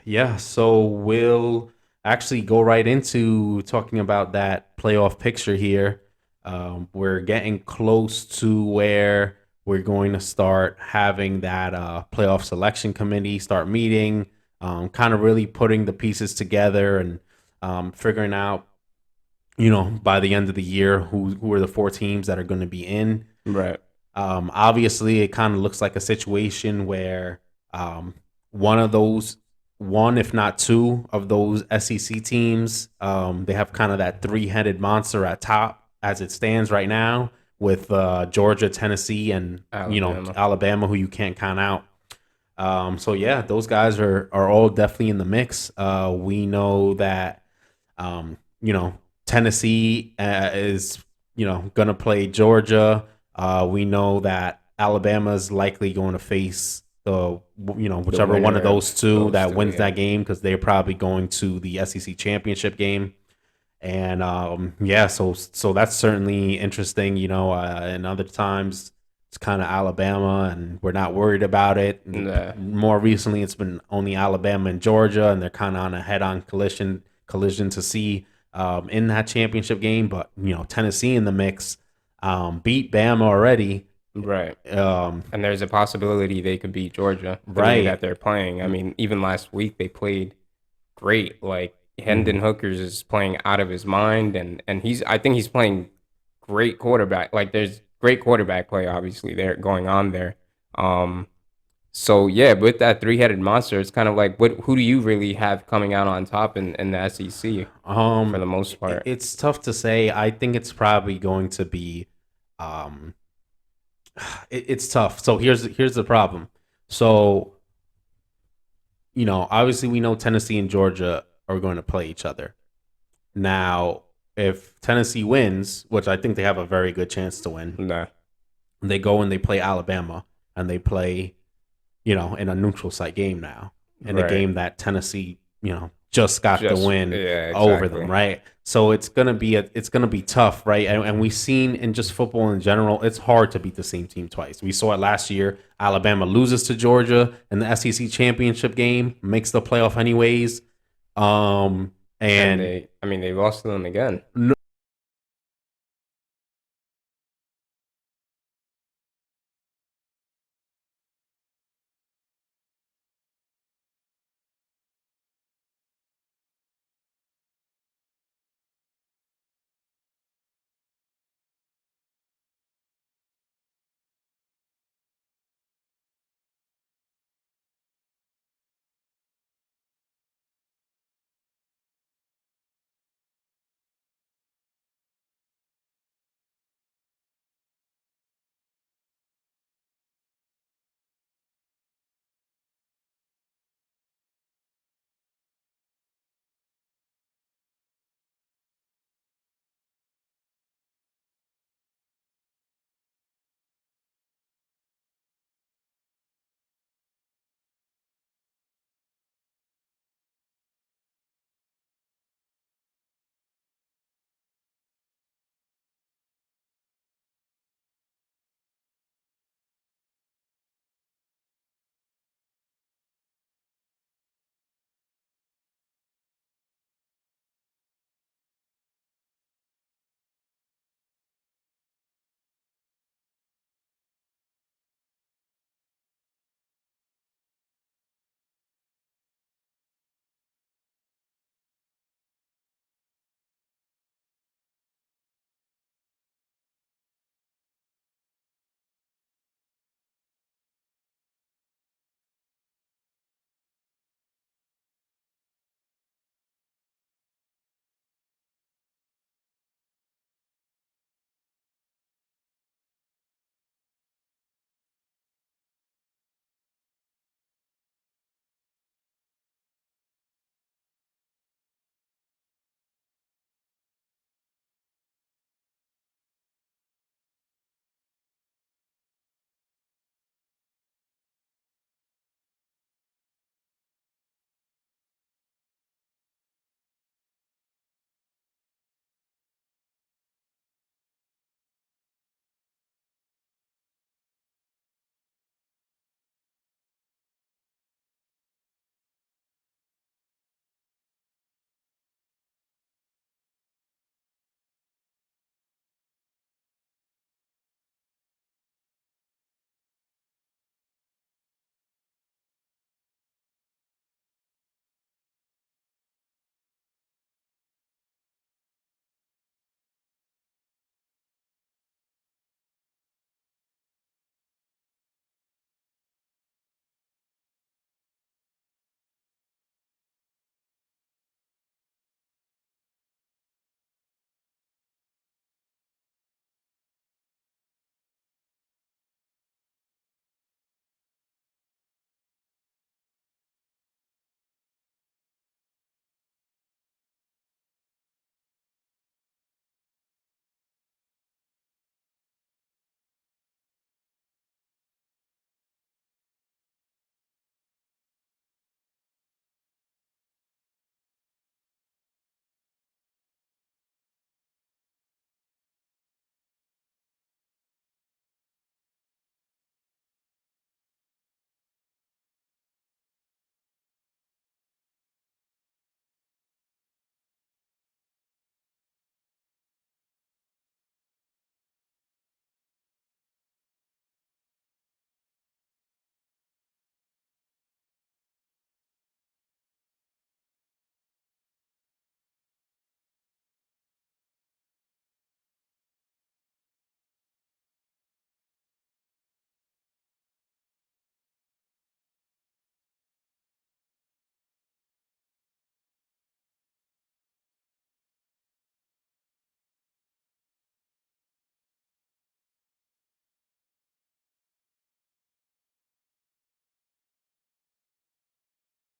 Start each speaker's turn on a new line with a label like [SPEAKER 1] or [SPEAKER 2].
[SPEAKER 1] Yeah, so we'll actually go right into talking about that playoff picture here. We're getting close to where we're going to start having that playoff selection committee start meeting, kind of really putting the pieces together and figuring out, by the end of the year, who are the four teams that are going to be in.
[SPEAKER 2] Right.
[SPEAKER 1] Obviously, it kind of looks like a situation where one of those, one if not two of those SEC teams, they have kind of that three-headed monster at top as it stands right now with Georgia, Tennessee, and
[SPEAKER 2] Alabama.
[SPEAKER 1] Alabama, who you can't count out. So yeah, those guys are all definitely in the mix. We know that um, you know Tennessee is gonna play Georgia. We know that Alabama is likely going to face the
[SPEAKER 2] The
[SPEAKER 1] whichever one of
[SPEAKER 2] winner of
[SPEAKER 1] those two
[SPEAKER 2] those
[SPEAKER 1] that
[SPEAKER 2] two,
[SPEAKER 1] wins
[SPEAKER 2] yeah.
[SPEAKER 1] that game because they're probably going to the SEC championship game. And yeah, so that's certainly interesting. And other times it's kind of Alabama, and we're not worried about it. And
[SPEAKER 2] Nah.
[SPEAKER 1] more recently, it's been only Alabama and Georgia, and they're kind of on a head-on collision to see in that championship game. But Tennessee in the mix, beat Bama already.
[SPEAKER 2] Right.
[SPEAKER 1] Um,
[SPEAKER 2] And there's a possibility they could beat Georgia the way
[SPEAKER 1] right.
[SPEAKER 2] that they're playing. I mean, even last week they played great. Like Hendon
[SPEAKER 1] Mhm.
[SPEAKER 2] Hookers is playing out of his mind, and I think he's playing great quarterback. Like there's great quarterback play obviously there going on there. Um so yeah, with that three-headed monster, it's kind of like who do you really have coming out on top in the SEC for the most part?
[SPEAKER 1] It's tough to say. I think it's probably going to be um it's tough. So here's the problem. So, obviously we know Tennessee and Georgia are going to play each other. Now, if Tennessee wins, which I think they have a very good chance to win,
[SPEAKER 2] Nah.
[SPEAKER 1] they go and they play Alabama and they play, in a neutral site game now. In a
[SPEAKER 2] Right.
[SPEAKER 1] game that Tennessee, just got the
[SPEAKER 2] Just
[SPEAKER 1] win
[SPEAKER 2] yeah,
[SPEAKER 1] over them,
[SPEAKER 2] exactly.
[SPEAKER 1] right? So it's gonna be tough, right? And we've seen in just football in general, it's hard to beat the same team twice. We saw it last year. Alabama loses to Georgia in the SEC championship game, makes the playoff anyways. Um,
[SPEAKER 2] And
[SPEAKER 1] and
[SPEAKER 2] they I mean they lost to them again.